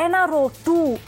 NRO 2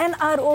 NRO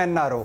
NRO,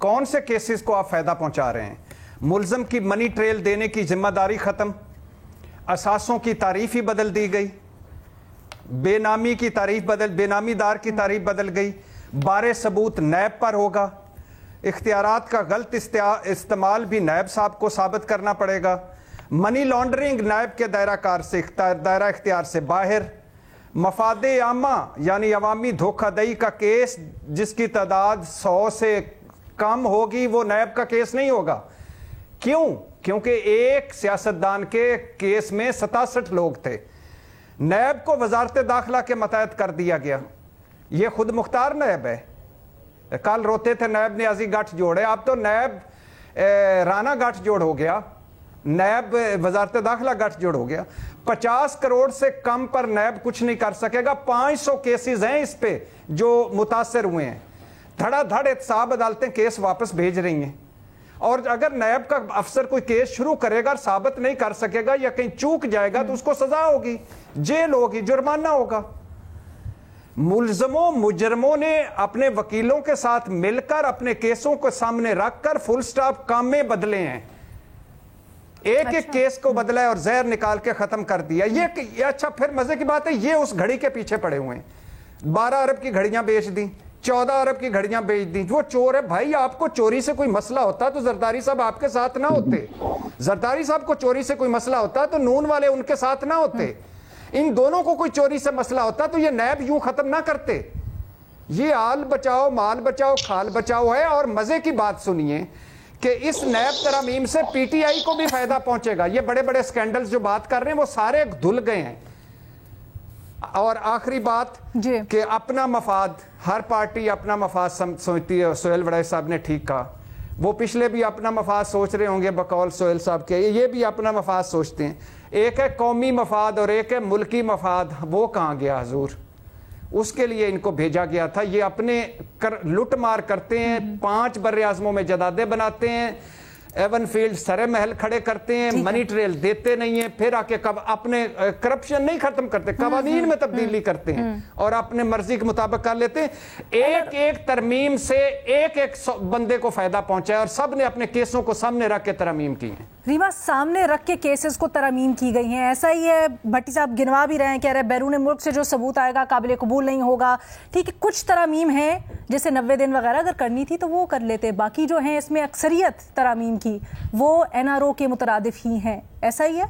کون سے cases کو آپ فائدہ پہنچا رہے ہیں؟ ملزم کی منی ٹریل دینے کی ذمہ داری ختم، اثاثوں کی تعریف ہی بدل دی گئی، بے نامی دار کی تعریف بدل گئی، بارے ثبوت نیب پر ہوگا، اختیارات کا غلط استعمال بھی نیب صاحب کو ثابت کرنا پڑے گا، منی لانڈرنگ نیب کے دائرہ اختیار سے باہر، مفاد عامہ یعنی عوامی دھوکہ دہی کا کیس جس کی تعداد 100 سے کم ہوگی وہ نیب کا کیس نہیں ہوگا۔ کیوں؟ کیونکہ ایک سیاستدان کے کیس میں 67 لوگ تھے، نیب کو وزارت داخلہ کے متحد کر دیا گیا۔ یہ خود مختار نیب ہے، کل روتے تھے نیب نیازی گٹھ جوڑے، اب تو نیب رانا گٹھ جوڑ ہو گیا، نیب وزارت داخلہ گٹھ جوڑ ہو گیا۔ 50 کروڑ سے کم پر نیب کچھ نہیں کر سکے گا۔ 500 کیسز ہیں اس پہ جو متاثر ہوئے ہیں، دھڑا دھڑ احتساب عدالتیں کیس واپس بھیج رہی ہیں، اور اگر نیب کا افسر کوئی کیس شروع کرے گا اور ثابت نہیں کر سکے گا یا کہیں چوک جائے گا تو اس کو سزا ہوگی، جیل ہوگی، جرمانہ ہوگا۔ مجرموں نے اپنے وکیلوں کے ساتھ مل کر اپنے کیسوں کو سامنے رکھ کر فل سٹاپ کامے بدلے ہیں، ایک کیس کو بدلا ہے اور زہر نکال کے ختم کر دیا۔ یہ اچھا پھر مزے کی بات ہے، یہ اس گھڑی کے پیچھے پڑے ہوئے ہیں، 12 ارب کی گھڑیاں بیچ دیں، 14 ارب کی گھڑیاں بیچ دیں۔ وہ چور ہے بھائی، آپ کو چوری سے کوئی مسئلہ ہوتا تو زرداری صاحب آپ کے ساتھ نہ ہوتے، زرداری صاحب کو چوری سے کوئی مسئلہ ہوتا تو نون والے ان کے ساتھ نہ ہوتے، ان دونوں کو کوئی چوری سے مسئلہ ہوتا تو یہ نیب یوں ختم نہ کرتے۔ یہ آل بچاؤ مال بچاؤ کھال بچاؤ ہے۔ اور مزے کی بات سنیے کہ اس نیب ترامیم سے پی ٹی آئی کو بھی فائدہ پہنچے گا۔ یہ بڑے بڑے سکینڈلز جو بات کر رہے ہیں وہ سارے دھل گئے ہیں۔ اور آخری بات کہ اپنا مفاد، ہر پارٹی اپنا مفاد سمجھتی ہے، سہیل وڑائی صاحب نے ٹھیک کہا، وہ پچھلے بھی اپنا مفاد سوچ رہے ہوں گے بقول سہیل صاحب کے، یہ بھی اپنا مفاد سوچتے ہیں۔ ایک ہے قومی مفاد اور ایک ہے ملکی مفاد، وہ کہاں گیا حضور؟ اس کے لیے ان کو بھیجا گیا تھا۔ یہ اپنے لٹ مار کرتے ہیں، 5 بر اعظموں میں جدادے بناتے ہیں، ایون فیلڈ سرے محل کھڑے کرتے ہیں، منی ٹریل دیتے نہیں ہیں، پھر آ کے اپنے کرپشن نہیں ختم کرتے، قوانین میں تبدیلی کرتے ہیں اور اپنے مرضی کے مطابق کر لیتے ہیں۔ ایک ایک ترمیم سے ایک ایک بندے کو فائدہ پہنچا ہے اور سب نے اپنے کیسوں کو سامنے رکھ کے ترمیم کی ہیں۔ ریما، سامنے رکھ کے کیسز کو ترمیم کی گئی ہیں، ایسا ہی ہے؟ بھٹی صاحب گنوا بھی رہے ہیں، کہہ رہے بیرون ملک سے جو ثبوت آئے گا قابل قبول نہیں ہوگا۔ ٹھیک ہے، کچھ ترامیم ہیں جیسے 90 دن وغیرہ اگر کرنی تھی تو وہ کر لیتے، باقی جو ہیں اس میں اکثریت ترامیم کی وہ این آر او کے مترادف ہی ہیں، ایسا ہی ہے؟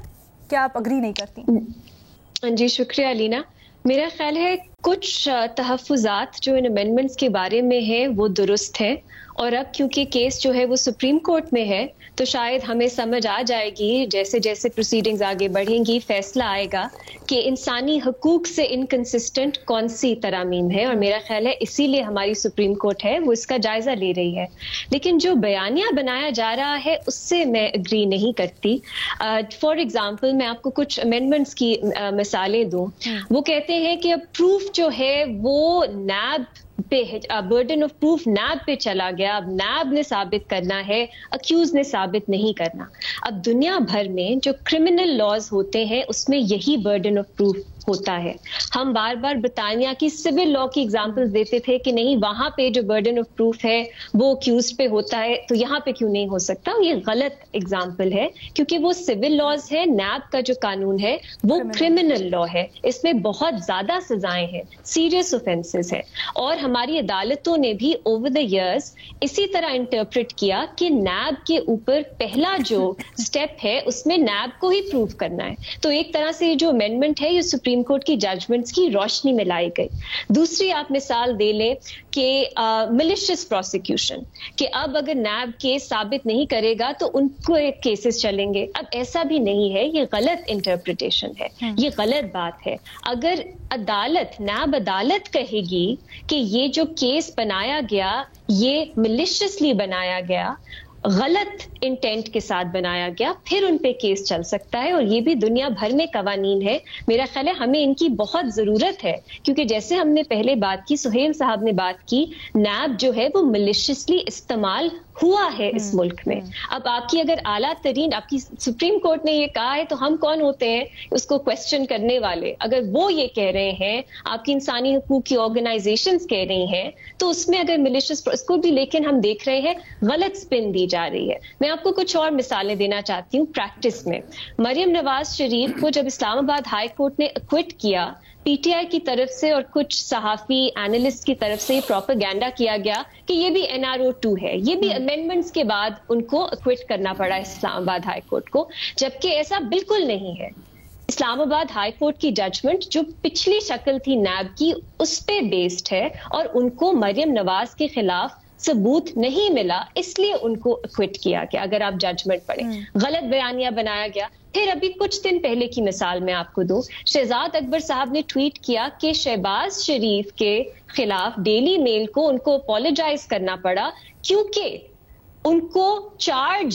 کیا آپ اگری نہیں کرتی؟ جی شکریہ علینا۔ میرا خیال ہے کچھ تحفظات جو ان امینڈمنٹس کے بارے میں ہیں وہ درست ہیں، اور اب کیونکہ کیس جو ہے وہ سپریم کورٹ میں ہے تو شاید ہمیں سمجھ آ جائے گی جیسے جیسے پروسیڈنگز آگے بڑھیں گی، فیصلہ آئے گا کہ انسانی حقوق سے انکنسسٹنٹ کون سی ترامیم ہے، اور میرا خیال ہے اسی لیے ہماری سپریم کورٹ ہے وہ اس کا جائزہ لے رہی ہے۔ لیکن جو بیانیہ بنایا جا رہا ہے اس سے میں اگری نہیں کرتی۔ فار ایگزامپل میں آپ کو کچھ امینڈمنٹس کی مثالیں دوں۔ وہ کہتے ہیں کہ اب پروف جو ہے وہ نیب پہ، برڈن آف پروف نیب پہ چلا گیا، اب نیب نے ثابت کرنا ہے، اکیوز نے ثابت نہیں کرنا۔ اب دنیا بھر میں جو کرمنل لاز ہوتے ہیں اس میں یہی برڈن آف پروف ہوتا ہے۔ ہم بار بار برطانیہ کی سول لا کی ایگزامپل دیتے تھے کہ نہیں وہاں پہ جو برڈن آف پروف ہے وہ اکیوز پہ ہوتا ہے تو یہاں پہ کیوں نہیں ہو سکتا؟ یہ غلط ایگزامپل ہے کیونکہ وہ سول لاز ہے، نیب کا جو قانون ہے وہ کرمنل لا ہے، اس میں بہت زیادہ سزائیں ہیں، سیریس اوفینسز ہے، اور ہماری عدالتوں نے بھی اوور دا ایئرز اسی طرح انٹرپریٹ کیا کہ نیب کے اوپر پہلا جو سٹیپ ہے اس میں نیب کو ہی پروف کرنا ہے۔ تو ایک طرح سے جو امینڈمنٹ ہے یہ سپریم کورٹ کی ججمنٹس کی روشنی میں لائی گئی۔ دوسری آپ مثال دے لیں کہ ملیشیس پروسیکیوشن، کہ اب اگر نیب کیس ثابت نہیں کرے گا تو ان کو ایک کیسز چلیں گے۔ اب ایسا بھی نہیں ہے، یہ غلط انٹرپریٹیشن ہے، یہ غلط بات ہے۔ اگر عدالت، نیب عدالت کہے گی کہ یہ جو کیس بنایا گیا یہ ملیشیسلی بنایا گیا، غلط انٹینٹ کے ساتھ بنایا گیا، پھر ان پہ کیس چل سکتا ہے، اور یہ بھی دنیا بھر میں قوانین ہے۔ میرا خیال ہے ہمیں ان کی بہت ضرورت ہے، کیونکہ جیسے ہم نے پہلے بات کی، سہیل صاحب نے بات کی، نیب جو ہے وہ ملیشیسلی استعمال ہوا ہے اس ملک میں. اب آپ کی اگر اعلیٰ ترین آپ کی سپریم کورٹ نے یہ کہا ہے تو ہم کون ہوتے ہیں اس کو کوشچن کرنے والے؟ اگر وہ یہ کہہ رہے ہیں، آپ کی انسانی حقوق کی آرگنائزیشنز کہہ رہی ہیں، تو اس میں اگر ملیشیس اس کو بھی لیکن ہم دیکھ رہے ہیں غلط سپن دی جا رہی ہے. میں آپ کو کچھ اور مثالیں دینا چاہتی ہوں پریکٹس میں. مریم نواز شریف کو جب اسلام آباد ہائی کورٹ نے ایکوئٹ کیا، پی ٹی آئی کی طرف سے اور کچھ صحافی اینالسٹ کی طرف سے یہ پروپیگنڈا کیا گیا کہ یہ بھی NRO2 ہے، یہ بھی امینڈمنٹس کے بعد ان کو ایکوئٹ کرنا پڑا اسلام آباد ہائی کورٹ کو، جبکہ ایسا بالکل نہیں ہے. اسلام آباد ہائی کورٹ کی ججمنٹ جو پچھلی شکل تھی نیب کی اس پہ بیسڈ ہے، اور ان کو مریم نواز کے خلاف ثبوت نہیں ملا، اس لیے ان کو ایکوئٹ کیا گیا. اگر آپ ججمنٹ پڑھیں، غلط بیانیہ بنایا گیا. پھر ابھی کچھ دن پہلے کی مثال میں آپ کو دوں، شہزاد اکبر صاحب نے ٹویٹ کیا کہ شہباز شریف کے خلاف ڈیلی میل کو ان کو اپولوجائز کرنا پڑا کیونکہ ان کو چارج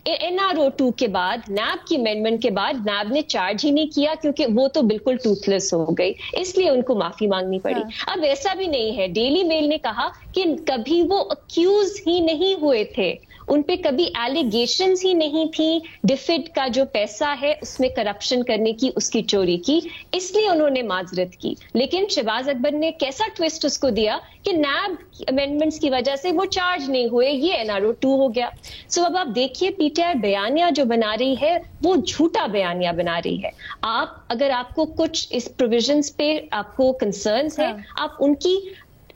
NRO2 کے بعد، نیب کی امینڈمنٹ کے بعد نیب نے چارج ہی نہیں کیا کیونکہ وہ تو بالکل ٹوتھ لیس ہو گئی، اس لیے ان کو معافی مانگنی پڑی. اب ایسا بھی نہیں ہے، ڈیلی میل نے کہا کہ کبھی وہ اکیوز ہی نہیں ہوئے تھے، ان پہ کبھی ایلیگیشنز ہی نہیں تھیں ڈیفڈ کا جو پیسہ ہے اس میں کرپشن کرنے کی، اس کی چوری کی، اس لیے انہوں نے معذرت کی. لیکن شہباز اکبر نے کیسا ٹویسٹ اس کو دیا کہ نیب امینڈمنٹس کی وجہ سے وہ چارج نہیں ہوئے، یہ NRO2 ہو گیا. سو اب آپ دیکھیے پی ٹی آئی بیانیہ جو بنا رہی ہے وہ جھوٹا بیانیہ بنا رہی ہے. اگر آپ کو کچھ اس پروویژنز پہ آپ کو کنسرنز ہیں، آپ ان کی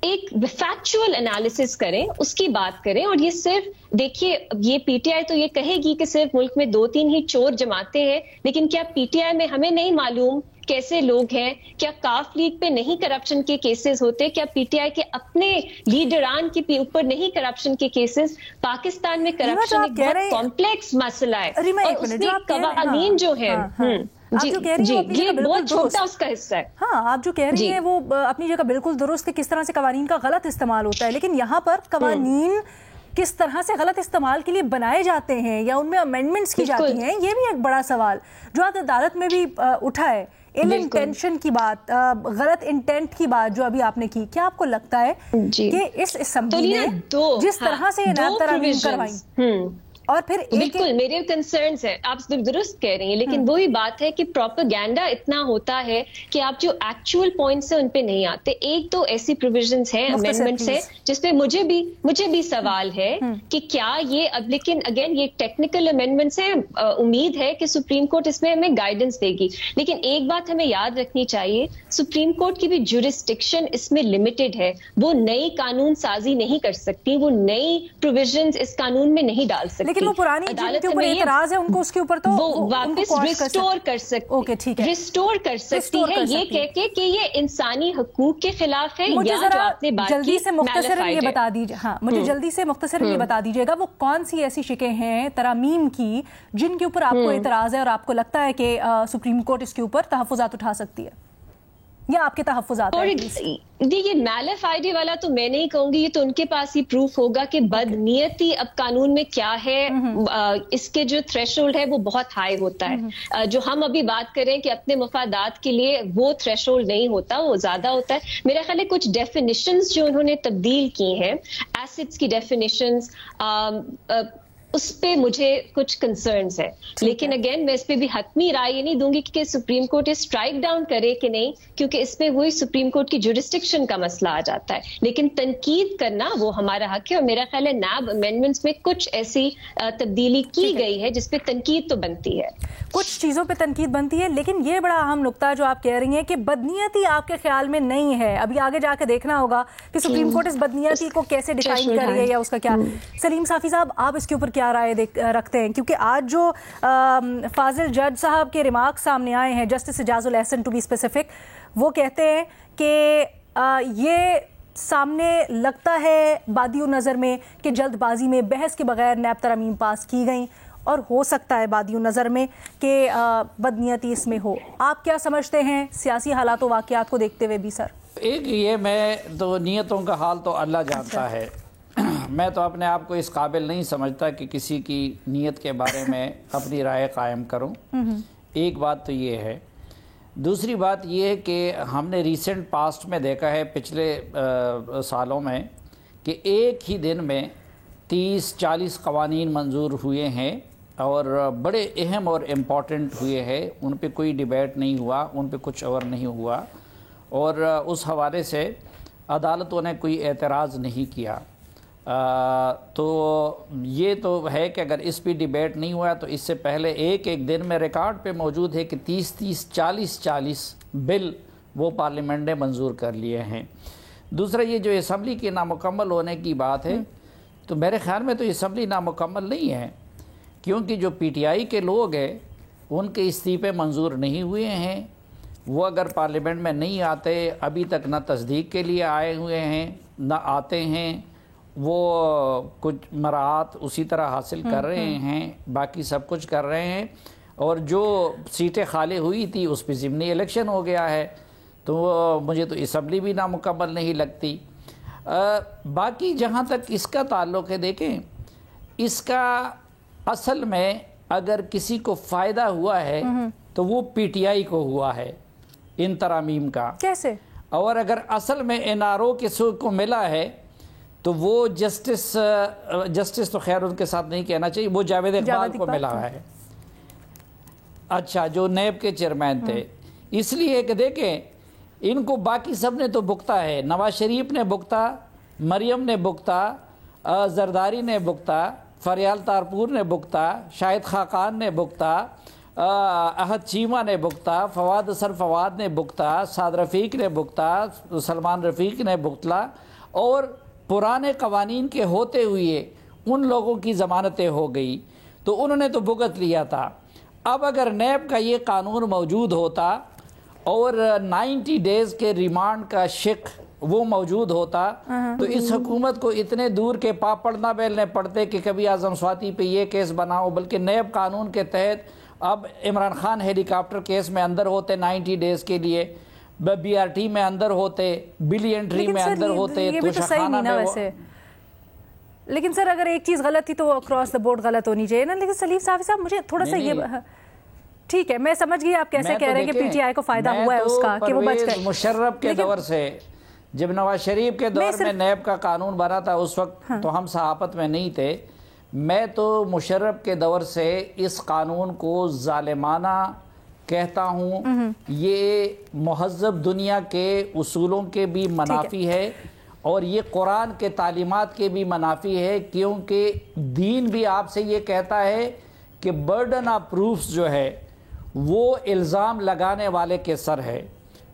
ایک فیکچوئل انالیسس کریں، اس کی بات کریں. اور یہ صرف دیکھیے، یہ پی ٹی آئی تو یہ کہے گی کہ صرف ملک میں 2-3 ہی چور جماعتیں ہیں، لیکن کیا پی ٹی آئی میں ہمیں نہیں معلوم کیسے لوگ ہیں؟ کیا کاف لیگ پہ نہیں کرپشن کے کیسز ہوتے؟ کیا پی ٹی آئی کے اپنے لیڈران کے اوپر نہیں کرپشن کے کیسز؟ پاکستان میں کرپشن ایک بہت کمپلیکس مسئلہ ہے، اور اس میں قوانین جو ہیں جی یہ بہت چھوٹا اس کا حصہ ہے. ہاں، آپ جو کہہ رہی ہیں وہ اپنی جگہ بالکل درست ہے، کس طرح سے قوانین کا غلط استعمال ہوتا ہے. لیکن یہاں پر قوانین کس طرح سے غلط استعمال کے لیے بنائے جاتے ہیں یا ان میں امینڈمنٹس کی جاتی ہیں، یہ بھی ایک بڑا سوال جو آج عدالت میں بھی اٹھا ہے. انٹینشن کی بات، غلط انٹینٹ کی بات جو ابھی آپ نے کی، کیا آپ کو لگتا ہے کہ اس اسمبلی نے جس طرح سے نیب ترامیم کروائیں اور پھر بالکل میرے کنسرنز ہیں، آپ درست کہہ رہی ہیں، لیکن وہی بات ہے کہ پروپیگنڈا اتنا ہوتا ہے کہ آپ جو ایکچوئل پوائنٹس ہیں ان پہ نہیں آتے. ایک تو ایسی پروویژنز ہیں، امینڈمنٹس ہیں جس پہ مجھے بھی سوال ہے کہ کیا یہ اب، لیکن اگین یہ ٹیکنیکل امینڈمنٹس ہیں، امید ہے کہ سپریم کورٹ اس میں ہمیں گائیڈنس دے گی. لیکن ایک بات ہمیں یاد رکھنی چاہیے، سپریم کورٹ کی بھی جورسڈکشن اس میں لمیٹڈ ہے، وہ نئی قانون سازی نہیں کر سکتی، وہ نئی پروویژنز اس قانون میں نہیں ڈال سکتی. لیکن وہ پرانی جن کے اوپر اعتراض ہے ان کو اس کے اوپر تو وہ واپس ریسٹور کر سکتی ہے یہ کہہ کے کہ یہ انسانی حقوق کے خلاف ہے. مجھے ذرا جلدی سے مختصر یہ بتا دیجیے، ہاں مجھے جلدی سے مختصر یہ بتا دیجیے گا وہ کون سی ایسی شکیں ہیں ترامیم کی جن کے اوپر آپ کو اعتراض ہے اور آپ کو لگتا ہے کہ سپریم کورٹ اس کے اوپر تحفظات اٹھا سکتی ہے یا آپ کے تحفظات ہیں؟ یہ میلف آئیڈی والا تو میں نہیں کہوں گی، یہ تو ان کے پاس ہی پروف ہوگا کہ بدنیتی اب قانون میں کیا ہے. اس کے جو تھریش ہولڈ ہے وہ بہت ہائی ہوتا ہے. جو ہم ابھی بات کریں کہ اپنے مفادات کے لیے وہ تھریش ہولڈ نہیں ہوتا، وہ زیادہ ہوتا ہے. میرا خیال ہے کچھ ڈیفینیشنز جو انہوں نے تبدیل کی ہیں، ایسڈس کی ڈیفینیشنز، اس پہ مجھے کچھ کنسرنز ہے. لیکن اگین میں اس پہ بھی حتمی رائے یہ نہیں دوں گی کہ سپریم کورٹ اسٹرائک ڈاؤن کرے کہ نہیں، کیونکہ اس میں وہی سپریم کورٹ کی جورسڈکشن کا مسئلہ آ جاتا ہے. لیکن تنقید کرنا وہ ہمارا حق ہے، اور میرا خیال ہے نیب امینڈمنٹس میں کچھ ایسی تبدیلی کی گئی ہے جس پہ تنقید تو بنتی ہے، کچھ چیزوں پہ تنقید بنتی ہے. لیکن یہ بڑا اہم نقطہ جو آپ کہہ رہی ہیں کہ بدنیتی آپ کے خیال میں نہیں ہے، ابھی آگے جا کے دیکھنا ہوگا کہ سپریم کورٹ اس بدنیتی کو کیسے ڈیفائن کر رہی ہے یا اس کا کیا. سلیم صافی صاحب، آپ اس کے اوپر کیا رائے رکھتے ہیں؟ کیونکہ آج جو فاضل جج صاحب کے ریمارک سامنے آئے ہیں، Justice Ijaz ul Ahsan to be specific, وہ کہتے ہیں کہ یہ سامنے لگتا ہے بادی النظر میں کہ جلد بازی میں بحث کے بغیر نیب ترامیم پاس کی گئیں، اور ہو سکتا ہے بادی النظر میں کہ بدنیتی اس میں ہو. آپ کیا سمجھتے ہیں سیاسی حالات و واقعات کو دیکھتے ہوئے بھی سر؟ ایک یہ میں تو نیتوں کا حال تو اللہ جانتا ہے، میں تو اپنے آپ کو اس قابل نہیں سمجھتا کہ کسی کی نیت کے بارے میں اپنی رائے قائم کروں. ایک بات تو یہ ہے. دوسری بات یہ ہے کہ ہم نے ریسنٹ پاسٹ میں دیکھا ہے، پچھلے سالوں میں، کہ ایک ہی دن میں 30-40 قوانین منظور ہوئے ہیں اور بڑے اہم اور امپورٹنٹ ہوئے ہیں، ان پہ کوئی ڈیبیٹ نہیں ہوا، ان پہ کچھ اور نہیں ہوا، اور اس حوالے سے عدالتوں نے کوئی اعتراض نہیں کیا۔ تو یہ تو ہے کہ اگر اس پہ ڈیبیٹ نہیں ہوا تو اس سے پہلے ایک دن میں ریکارڈ پہ موجود ہے کہ 30-40 بل وہ پارلیمنٹ نے منظور کر لیے ہیں۔ دوسرا یہ جو اسمبلی کے نامکمل ہونے کی بات ہے، تو میرے خیال میں تو اسمبلی نامکمل نہیں ہے، کیونکہ جو پی ٹی آئی کے لوگ ہیں ان کے استعفے منظور نہیں ہوئے ہیں، وہ اگر پارلیمنٹ میں نہیں آتے، ابھی تک نہ تصدیق کے لیے آئے ہوئے ہیں نہ آتے ہیں، وہ کچھ مراعات اسی طرح حاصل کر رہے ہیں، باقی سب کچھ کر رہے ہیں، اور جو سیٹیں خالی ہوئی تھی اس پہ ضمنی الیکشن ہو گیا ہے، تو مجھے تو اسمبلی بھی نامکمل نہیں لگتی۔ باقی جہاں تک اس کا تعلق ہے، دیکھیں اس کا اصل میں اگر کسی کو فائدہ ہوا ہے تو وہ پی ٹی آئی کو ہوا ہے ان ترامیم کا۔ کیسے؟ اور اگر اصل میں این آر او کے سو کو ملا ہے تو وہ جسٹس تو خیر ان کے ساتھ نہیں کہنا چاہیے، وہ جاوید اقبال کو ملا ہے، اچھا جو نیب کے چیئرمین تھے، اس لیے کہ دیکھیں ان کو باقی سب نے تو بھگتا ہے، نواز شریف نے بھگتا، مریم نے بھگتا، زرداری نے بھگتا، فریال تارپور نے بھگتا، شاہد خاقان نے بھگتا، احد چیمہ نے بھگتا، فواد اثر فواد نے بھگتا، سعد رفیق نے بھگتا، سلمان رفیق نے بھگتلا، اور پرانے قوانین کے ہوتے ہوئے ان لوگوں کی ضمانتیں ہو گئی تو انہوں نے تو بھگت لیا تھا۔ اب اگر نیب کا یہ قانون موجود ہوتا اور 90 ڈیز کے ریمانڈ کا شک وہ موجود ہوتا تو اس حکومت کو اتنے دور کے پاپڑ نہ بیلنے پڑتے کہ کبھی اعظم سواتی پہ یہ کیس بناؤ، بلکہ نیب قانون کے تحت اب عمران خان ہیلی کاپٹر کیس میں اندر ہوتے 90 ڈیز کے لیے، بی آر ٹی میں اندر ہوتے، بلی انٹری میں اندر ہوتے، تو شخانہ میں ویسے۔ لیکن سر اگر ایک چیز غلط تھی تو وہ اکراس دا بورڈ غلط ہونی چاہیے نا۔ لیکن سلیف صاحب مجھے تھوڑا سا یہ، ٹھیک ہے میں سمجھ گئی آپ کیسے کہہ رہے ہیں کہ پی ٹی آئی کو فائدہ ہوا ہے اس کا کہ وہ بچ گئے۔ مشرف کے دور سے، جب نواز شریف کے دور میں نیب کا قانون بنا تھا اس وقت تو ہم صحافت میں نہیں تھے، میں تو مشرف کے دور سے اس قانون کو ظالمانہ کہتا ہوں، یہ مہذب دنیا کے اصولوں کے بھی منافی ہے اور یہ قرآن کے تعلیمات کے بھی منافی ہے، کیونکہ دین بھی آپ سے یہ کہتا ہے کہ برڈن آف پروفز جو ہے وہ الزام لگانے والے کے سر ہے،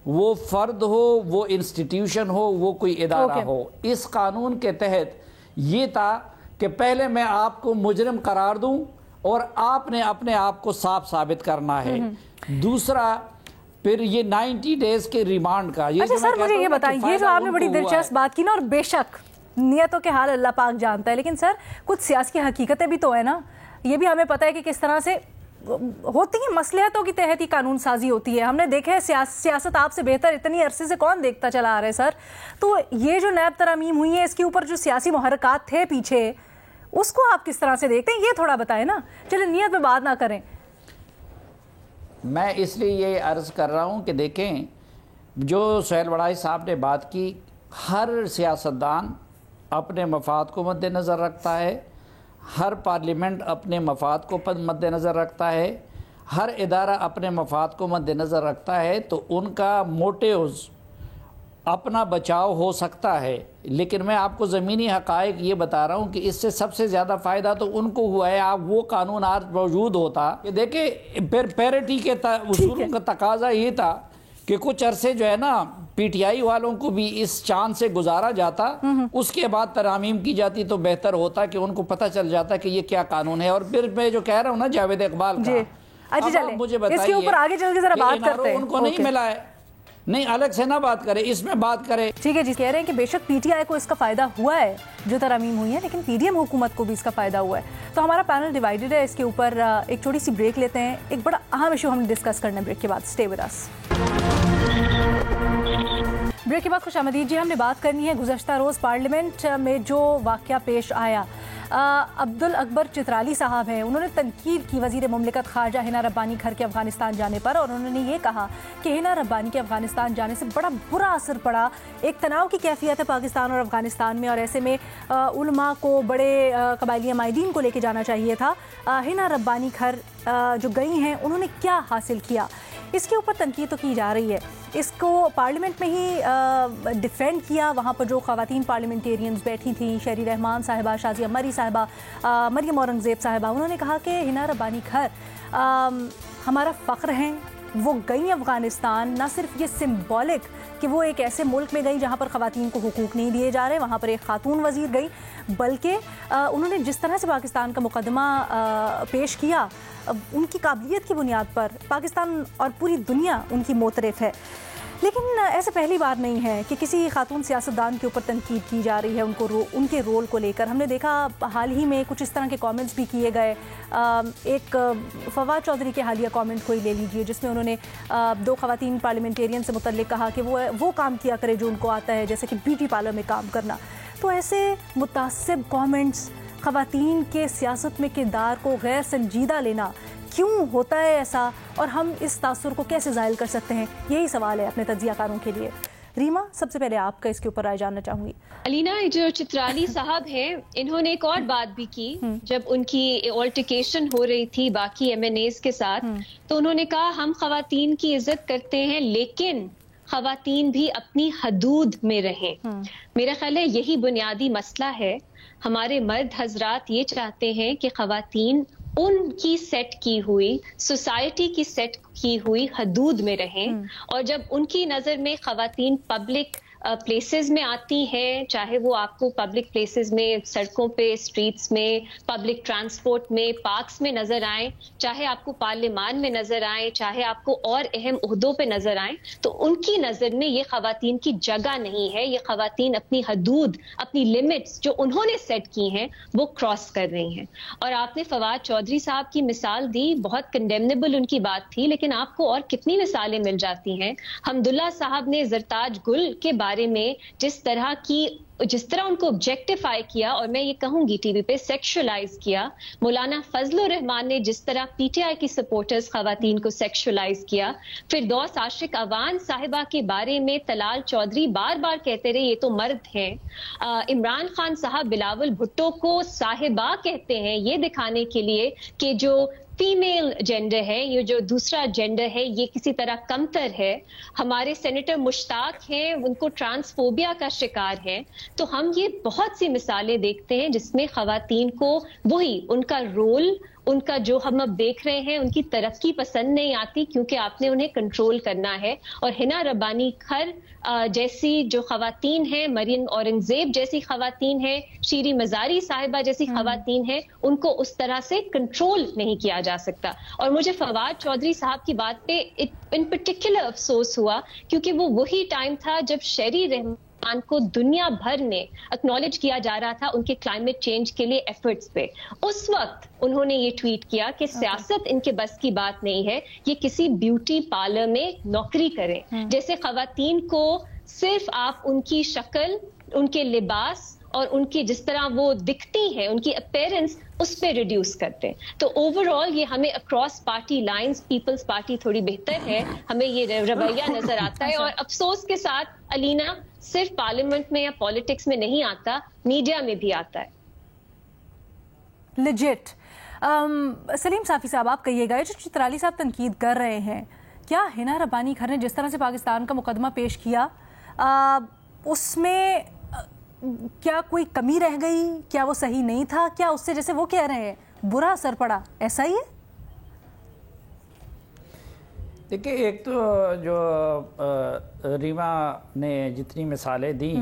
وہ فرد ہو، وہ انسٹیٹیوشن ہو، وہ کوئی ادارہ ہو۔ اس قانون کے تحت یہ تھا کہ پہلے میں آپ کو مجرم قرار دوں اور آپ نے اپنے آپ کو صاف ثابت کرنا ہے۔ دوسرا پھر یہ 90 ڈیز کے ریمانڈ کا، اچھا سر مجھے یہ بتائیں، یہ جو آپ نے بڑی دلچسپ بات کی نا، اور بے شک نیتوں کے حال اللہ پاک جانتا ہے، لیکن سر کچھ سیاسی حقیقتیں بھی تو ہے نا، یہ بھی ہمیں پتہ ہے کہ کس طرح سے ہوتی ہیں، مصلحتوں کی تحت ہی قانون سازی ہوتی ہے۔ ہم نے دیکھا ہے سیاست آپ سے بہتر اتنی عرصے سے کون دیکھتا چلا آ رہا ہے سر۔ تو یہ جو نیب ترامیم ہوئی ہے اس کے اوپر جو سیاسی محرکات تھے پیچھے، اس کو آپ کس طرح سے دیکھتے ہیں، یہ تھوڑا بتائیں نا، چلیں نیت پہ بات نہ کریں۔ میں اس لیے یہ عرض کر رہا ہوں کہ دیکھیں جو سہیل وڑائی صاحب نے بات کی، ہر سیاستدان اپنے مفاد کو مد نظر رکھتا ہے، ہر پارلیمنٹ اپنے مفاد کو مد نظر رکھتا ہے، ہر ادارہ اپنے مفاد کو مد نظر رکھتا ہے، تو ان کا موٹیوز اپنا بچاؤ ہو سکتا ہے، لیکن میں آپ کو زمینی حقائق یہ بتا رہا ہوں کہ اس سے سب سے زیادہ فائدہ تو ان کو ہوا ہے۔ آپ وہ قانون آج موجود ہوتا کہ دیکھیں پھر پیرٹی کے اصولوں کا تقاضا یہ تھا کہ کچھ عرصے جو ہے نا پی ٹی آئی والوں کو بھی اس چاند سے گزارا جاتا، اس کے بعد ترامیم کی جاتی تو بہتر ہوتا کہ ان کو پتہ چل جاتا کہ یہ کیا قانون ہے۔ اور پھر میں جو کہہ رہا ہوں نا جاوید اقبال کا، اچھا مجھے اس کے اوپر آگے چل کے ذرا بات کرتے ہیں، ان کو نہیں ملا ہے، نہیں الگ سے نہ بات کرے، اس میں بات کرے۔ ٹھیک ہے جی، کہہ رہے ہیں کہ بے شک پی ٹی آئی کو اس کا فائدہ ہوا ہے جو ترامیم ہوئی ہے، لیکن پی ڈی ایم حکومت کو بھی اس کا فائدہ ہوا ہے۔ تو ہمارا پینل ڈیوائیڈڈ ہے، اس کے اوپر ایک چھوٹی سی بریک لیتے ہیں، ایک بڑا اہم ایشو ہم ڈسکس کرنا ہے بریک کے بعد۔ Stay with us. بریک کے بعد خوش آمدید جی، ہم نے بات کرنی ہے گزشتہ روز پارلیمنٹ میں جو واقعہ پیش آیا، عبدال اکبر چترالی صاحب ہیں، انہوں نے تنقید کی وزیر مملکت خارجہ ہنا ربانی گھر کے افغانستان جانے پر، اور انہوں نے یہ کہا کہ ہنا ربانی کے افغانستان جانے سے بڑا برا اثر پڑا، ایک تناؤ کی کیفیت ہے پاکستان اور افغانستان میں، اور ایسے میں علماء کو، بڑے قبائلی عمائدین کو لے کے جانا چاہیے تھا۔ ہنا ربانی گھر جو گئی ہیں انہوں نے کیا حاصل کیا، اس کے اوپر تنقید تو کی جا رہی ہے۔ اس کو پارلیمنٹ میں ہی ڈیفینڈ کیا، وہاں پر جو خواتین پارلیمنٹیرینز بیٹھی تھیں، شہری رحمان صاحبہ، شازیہ مری صاحبہ، مریم اورنگزیب صاحبہ، انہوں نے کہا کہ ہنا ربانی گھر ہمارا فخر ہیں، وہ گئیں افغانستان، نہ صرف یہ سمبولک کہ وہ ایک ایسے ملک میں گئی جہاں پر خواتین کو حقوق نہیں دیے جا رہے، وہاں پر ایک خاتون وزیر گئی، بلکہ انہوں نے جس طرح سے پاکستان کا مقدمہ پیش کیا، ان کی قابلیت کی بنیاد پر پاکستان اور پوری دنیا ان کی معترف ہے۔ لیکن ایسے پہلی بار نہیں ہے کہ کسی خاتون سیاستدان کے اوپر تنقید کی جا رہی ہے ان کے رول کو لے کر۔ ہم نے دیکھا حال ہی میں کچھ اس طرح کے کامنٹس بھی کیے گئے، ایک فواد چودھری کے حالیہ کامنٹ کو ہی لے لیجئے جس میں انہوں نے 2 خواتین پارلیمنٹیرین سے متعلق کہا کہ وہ کام کیا کرے جو ان کو آتا ہے، جیسے کہ بیوٹی پارلر میں کام کرنا۔ تو ایسے متعصب کامنٹس، خواتین کے سیاست میں کردار کو غیر سنجیدہ لینا، کیوں ہوتا ہے ایسا، اور ہم اس تاثر کو کیسے زائل کر سکتے ہیں، یہی سوال ہے اپنے تجزیہ کاروں کے لیے۔ ریما، سب سے پہلے آپ کا اس کے اوپر رائے جاننا چاہوں گی۔ علینا، جو چترالی صاحب ہیں، انہوں نے ایک اور بات بھی کی جب ان کی آلٹیکیشن ہو رہی تھی باقی ایم این ایز کے ساتھ، تو انہوں نے کہا ہم خواتین کی عزت کرتے ہیں لیکن خواتین بھی اپنی حدود میں رہیں۔ میرا خیال ہے یہی بنیادی مسئلہ ہے۔ ہمارے مرد حضرات یہ چاہتے ہیں کہ خواتین ان کی سیٹ کی ہوئی، سوسائٹی کی سیٹ کی ہوئی حدود میں رہیں، اور جب ان کی نظر میں خواتین پبلک پلیسز میں آتی ہیں، چاہے وہ آپ کو پبلک پلیسز میں، سڑکوں پہ، اسٹریٹس میں، پبلک ٹرانسپورٹ میں، پارکس میں نظر آئیں، چاہے آپ کو پارلیمان میں نظر آئیں، چاہے آپ کو اور اہم عہدوں پہ نظر آئیں، تو ان کی نظر میں یہ خواتین کی جگہ نہیں ہے، یہ خواتین اپنی حدود، اپنی لمٹس جو انہوں نے سیٹ کی ہیں وہ کراس کر رہی ہیں۔ اور آپ نے فواد چودھری صاحب کی مثال دی، بہت کنڈیمنیبل ان کی بات تھی، لیکن آپ کو اور کتنی مثالیں مل جاتی ہیں۔ حمداللہ صاحب نے زرتاج گل کے بارے میں جس طرح ان کو آبجیکٹیفائی کیا، اور میں یہ کہوں گی ٹی وی پہ سیکشولائز کیا، مولانا فضل الرحمان نے جس طرح پی ٹی آئی کی سپورٹرز خواتین کو سیکشولائز کیا، فردوس عاشق اوان صاحبہ کے بارے میں طلال چودھری بار بار کہتے رہے یہ تو مرد ہیں، عمران خان صاحب بلاول بھٹو کو صاحبہ کہتے ہیں یہ دکھانے کے لیے کہ جو فیمیل جینڈر ہے، یہ جو دوسرا جینڈر ہے یہ کسی طرح کمتر ہے۔ ہمارے سینیٹر مشتاق ہیں، ان کو ٹرانسفوبیا کا شکار ہے۔ تو ہم یہ بہت سی مثالیں دیکھتے ہیں جس میں خواتین کو وہی ان کا رول، ان کا جو ہم اب دیکھ رہے ہیں، ان کی ترقی پسند نہیں آتی کیونکہ آپ نے انہیں کنٹرول کرنا ہے۔ اور ہنا ربانی گھر جیسی جو خواتین ہیں، مریم اورنگزیب جیسی خواتین ہیں، شیری مزاری صاحبہ جیسی خواتین ہیں، ان کو اس طرح سے کنٹرول نہیں کیا جا سکتا۔ اور مجھے فواد چودھری صاحب کی بات پہ ان پرٹیکولر افسوس ہوا کیونکہ وہ وہی ٹائم تھا جب شہری رحمان کو دنیا بھر میں اکنالج کیا جا رہا تھا ان کے کلائمیٹ چینج کے لیے ایفرٹس پہ۔ اس وقت انہوں نے یہ ٹویٹ کیا کہ سیاست ان کے بس کی بات نہیں ہے، یہ کسی بیوٹی پارلر میں نوکری کریں۔ جیسے خواتین کو صرف آپ ان کی شکل، ان کے لباس اور ان کی جس طرح وہ دکھتی ہیں، ان کی اپیرنس، اس پہ ریڈیوس کرتے ہیں۔ تو اوور آل یہ ہمیں across party lines, Peoples Party تھوڑی بہتر ہے، ہمیں یہ رویہ نظر آتا ہے۔ اور افسوس کے ساتھ علینا، صرف پارلیمنٹ میں یا پالیٹکس میں نہیں آتا، میڈیا میں بھی آتا ہے۔ لیجٹ سلیم صافی صاحب، آپ کہیے گا جو چترالی صاحب تنقید کر رہے ہیں، کیا ہنا ربانی گھر نے جس طرح سے پاکستان کا مقدمہ پیش کیا اس میں کیا کوئی کمی رہ گئی؟ کیا وہ صحیح نہیں تھا؟ کیا اس سے، جیسے وہ کہہ رہے ہیں، برا اثر پڑا؟ ایسا ہی ہے؟ دیکھیں، ایک تو جو ریما نے جتنی مثالیں دیں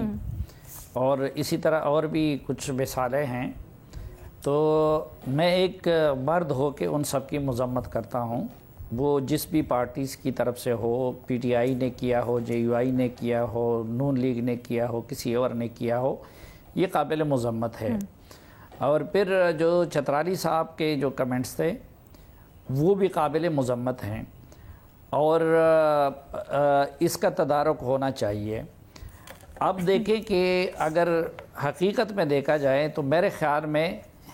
اور اسی طرح اور بھی کچھ مثالیں ہیں، تو میں ایک مرد ہو کے ان سب کی مذمت کرتا ہوں، وہ جس بھی پارٹیز کی طرف سے ہو، پی ٹی آئی نے کیا ہو، جے یو آئی نے کیا ہو، نون لیگ نے کیا ہو، کسی اور نے کیا ہو، یہ قابل مذمت ہے۔ اور پھر جو چترالی صاحب کے جو کمنٹس تھے وہ بھی قابل مذمت ہیں، اور اس کا تدارک ہونا چاہیے۔ اب دیکھیں کہ اگر حقیقت میں دیکھا جائے تو میرے خیال میں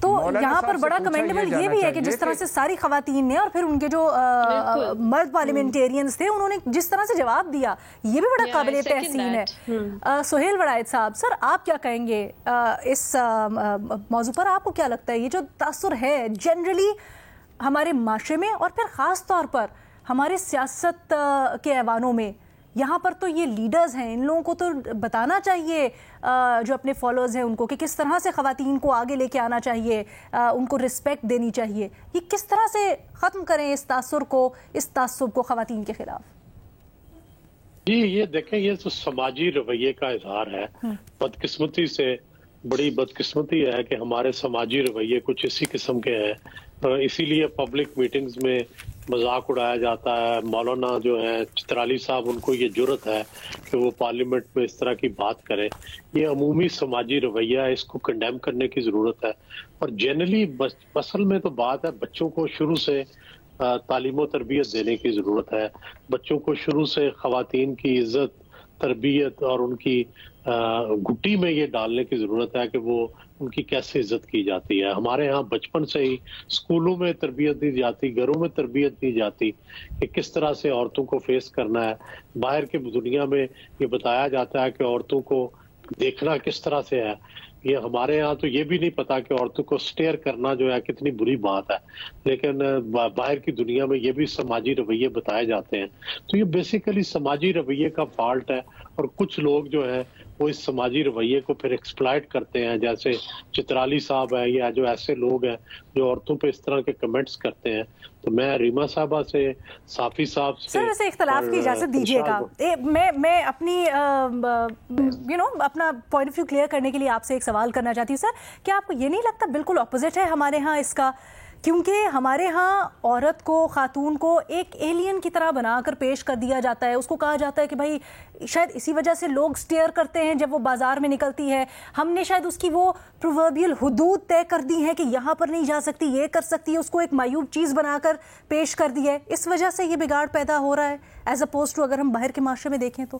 تو یہاں پر بڑا کمنڈیبل یہ بھی ہے کہ جس طرح سے ساری خواتین نے اور پھر ان کے جو مرد پارلیمنٹیرینز تھے انہوں نے جس طرح سے جواب دیا، یہ بھی بڑا قابل تحسین ہے۔ سہیل وڑائد صاحب، سر آپ کیا کہیں گے اس موضوع پر؟ آپ کو کیا لگتا ہے یہ جو تاثر ہے جنرلی ہمارے معاشرے میں اور پھر خاص طور پر ہمارے سیاست کے ایوانوں میں، یہاں پر تو یہ لیڈرز ہیں، ان لوگوں کو تو بتانا چاہیے جو اپنے فالوورز ہیں ان کو کہ کس طرح سے خواتین کو آگے لے کے آنا چاہیے، ان کو رسپیکٹ دینی چاہیے، یہ کس طرح سے ختم کریں اس تاثر کو، اس تعصب کو خواتین کے خلاف؟ جی یہ دیکھیں، یہ تو سماجی رویے کا اظہار ہے۔ بدقسمتی سے بڑی بدقسمتی ہے کہ ہمارے سماجی رویے کچھ اسی قسم کے ہیں، اسی لیے پبلک میٹنگز میں مذاق اڑایا جاتا ہے۔ مولانا جو ہیں چترالی صاحب، ان کو یہ جرأت ہے کہ وہ پارلیمنٹ میں اس طرح کی بات کریں۔ یہ عمومی سماجی رویہ ہے، اس کو کنڈیم کرنے کی ضرورت ہے۔ اور جنرلی اصل میں تو بات ہے بچوں کو شروع سے تعلیم و تربیت دینے کی ضرورت ہے۔ بچوں کو شروع سے خواتین کی عزت، تربیت اور ان کی گھٹی میں یہ ڈالنے کی ضرورت ہے کہ وہ ان کی کیسے عزت کی جاتی ہے۔ ہمارے ہاں بچپن سے ہی اسکولوں میں تربیت دی جاتی، گھروں میں تربیت دی جاتی کہ کس طرح سے عورتوں کو فیس کرنا ہے۔ باہر کی دنیا میں یہ بتایا جاتا ہے کہ عورتوں کو دیکھنا کس طرح سے ہے۔ یہ ہمارے ہاں تو یہ بھی نہیں پتا کہ عورتوں کو سٹیئر کرنا جو ہے کتنی بری بات ہے، لیکن باہر کی دنیا میں یہ بھی سماجی رویے بتائے جاتے ہیں۔ تو یہ بیسیکلی سماجی رویے کا فالٹ ہے، اور کچھ لوگ جو ہیں وہ اس سماجی رویے کو پھر ایکسپلائٹ کرتے ہیں، جیسے چترالی صاحب ہیں یا جو ایسے لوگ ہیں جو عورتوں پہ اس طرح کے کمنٹس کرتے ہیں۔ تو میں ریما صاحبہ سے، صافی صاحب سے، سر ویسے اختلاف کی اجازت دیجیے گا، میں اپنی اپنا پوائنٹ آف ویو کلیئر کرنے کے لیے آپ سے ایک سوال کرنا چاہتی ہوں۔ سر کیا آپ کو یہ نہیں لگتا بالکل اپوزٹ ہے ہمارے ہاں اس کا؟ کیونکہ ہمارے ہاں عورت کو، خاتون کو ایک ایلین کی طرح بنا کر پیش کر دیا جاتا ہے، اس کو کہا جاتا ہے کہ بھائی شاید اسی وجہ سے لوگ سٹیئر کرتے ہیں جب وہ بازار میں نکلتی ہے، ہم نے شاید اس کی وہ پرووربیل حدود طے کر دی ہیں کہ یہاں پر نہیں جا سکتی، یہ کر سکتی ہے، اس کو ایک معیوب چیز بنا کر پیش کر دی ہے۔ اس وجہ سے یہ بگاڑ پیدا ہو رہا ہے ایز اپوز ٹو اگر ہم باہر کے معاشرے میں دیکھیں تو؟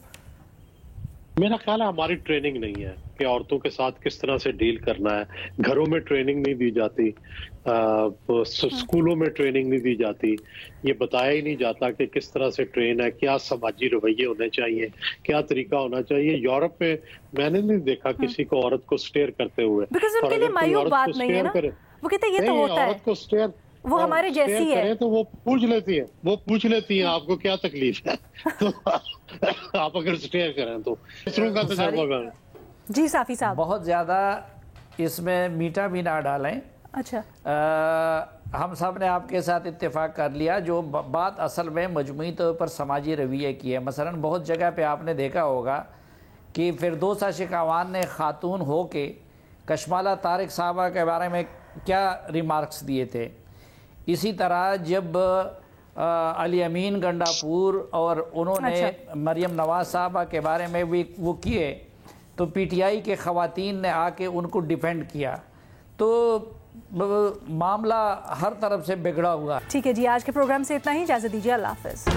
میرا خیال ہے ہماری ٹریننگ نہیں ہے کہ عورتوں کے ساتھ کس طرح سے ڈیل کرنا ہے۔ گھروں میں ٹریننگ نہیں دی جاتی، اسکولوں میں ٹریننگ نہیں دی جاتی، یہ بتایا ہی نہیں جاتا کہ کس طرح سے ٹرین ہے، کیا سماجی رویے ہونے چاہیے، کیا طریقہ ہونا چاہیے۔ یورپ میں میں نے نہیں دیکھا کسی کو عورت کو سٹیئر کرتے ہوئے، بیکاز ان کے لیے معیوب بات نہیں ہے نا، وہ کہتے ہیں یہ تو ہوتا ہے، عورت کو سٹیئر وہ ہمارے جیسی ہے تو وہ پوچھ لیتی ہیں آپ کو کیا تکلیف ہے، تو آپ اگر سٹیئر کریں تو دوسروں کا تجربہ کریں۔ جی صافی صاحب، بہت زیادہ اس میں میٹھا بھی نہ ڈالیں۔ اچھا ہم سب نے آپ کے ساتھ اتفاق کر لیا، جو بات اصل میں مجموعی طور پر سماجی رویے کی ہے۔ مثلا بہت جگہ پہ آپ نے دیکھا ہوگا کہ فردوسہ شکاوان نے خاتون ہو کے کشمالہ طارق صاحبہ کے بارے میں کیا ریمارکس دیے تھے۔ اسی طرح جب علی امین گنڈاپور اور انہوں نے مریم نواز صاحبہ کے بارے میں بھی وہ کیے، تو پی ٹی آئی کے خواتین نے آ کے ان کو ڈیفینڈ کیا، تو معاملہ ہر طرف سے بگڑا ہوا۔ ٹھیک ہے جی، آج کے پروگرام سے اتنا ہی، اجازت دیجیے، اللہ حافظ۔